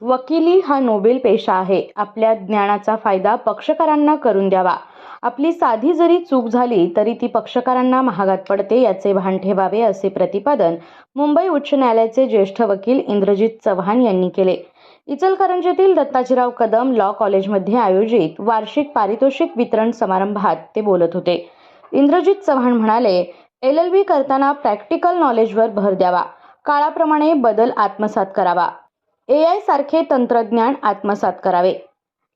वकिली हा नोबेल पेशा आहे. आपल्या ज्ञानाचा फायदा पक्षकारांना करून द्यावा. आपली साधी जरी चूक झाली तरी ती पक्षकारांना महागात पडते याचे भान ठेवावे, असे प्रतिपादन मुंबई उच्च न्यायालयाचे ज्येष्ठ वकील इंद्रजित चव्हाण यांनी केले. इचलकरंजीतील दत्ताजीराव कदम लॉ कॉलेजमध्ये आयोजित वार्षिक पारितोषिक वितरण समारंभात ते बोलत होते. इंद्रजित चव्हाण म्हणाले, LLB करताना प्रॅक्टिकल नॉलेजवर भर द्यावा. काळाप्रमाणे बदल आत्मसात करावा. AI सारखे तंत्रज्ञान आत्मसात करावे.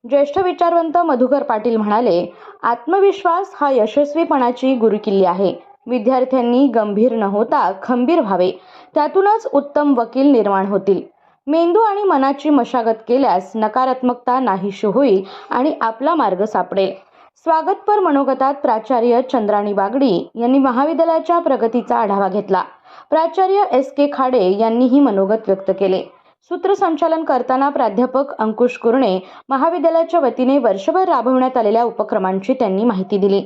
ज्येष्ठ विचारवंत मधुकर पाटील म्हणाले, आत्मविश्वास हा यशस्वीपणाची गुरुकिल्ली आहे. विद्यार्थ्यांनी गंभीर न होता खंबीर व्हावे. त्यातूनच उत्तम वकील निर्माण होतील. मेंदू आणि मनाची मशागत केल्यास नकारात्मकता नाहीशी होईल आणि आपला मार्ग सापडेल. स्वागतपर मनोगतात प्राचार्य चंद्राणी बागडी यांनी महाविद्यालयाच्या प्रगतीचा आढावा घेतला. प्राचार्य SK खाडे यांनीही मनोगत व्यक्त केले. सूत्रसंचालन करताना प्राध्यापक अंकुश कुरणे महाविद्यालयाच्या वतीने वर्षभर राबवण्यात आलेल्या उपक्रमांची त्यांनी माहिती दिली.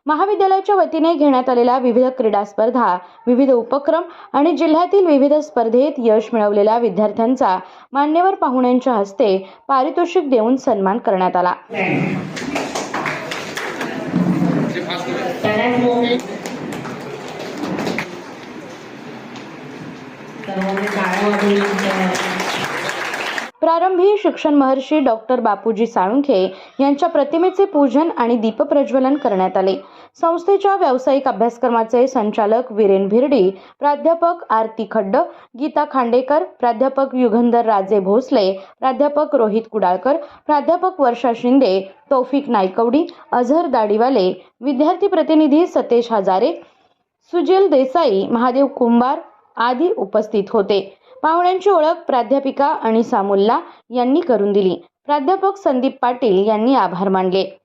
महाविद्यालयाच्या वतीने घेण्यात आलेल्या विविध क्रीडा स्पर्धा, विविध उपक्रम आणि जिल्ह्यातील विविध स्पर्धेत यश मिळवलेल्या विद्यार्थ्यांचा मान्यवर पाहुण्यांच्या हस्ते पारितोषिक देऊन सन्मान करण्यात आला. प्रारंभी शिक्षण महर्षी डॉक्टर बापूजी साळुंखे यांच्या प्रतिमेचे पूजन आणि दीपप्रज्वलन करण्यात आले. संस्थेच्या व्यावसायिक अभ्यासक्रमाचे संचालक वीरेन भिरडी, प्राध्यापक आरती खड्ड, गीता खांडेकर, प्राध्यापक युगंधर राजे भोसले, प्राध्यापक रोहित कुडाळकर, प्राध्यापक वर्षा शिंदे, तौफिक नायकवडी, अझर दाढीवाले, विद्यार्थी प्रतिनिधी सतेज हजारे, सुजल देसाई, महादेव कुंभार आदी उपस्थित होते. पाहुण्यांची ओळख प्राध्यापिका अनिसा मुल्ला यांनी करून दिली. प्राध्यापक संदीप पाटील यांनी आभार मानले.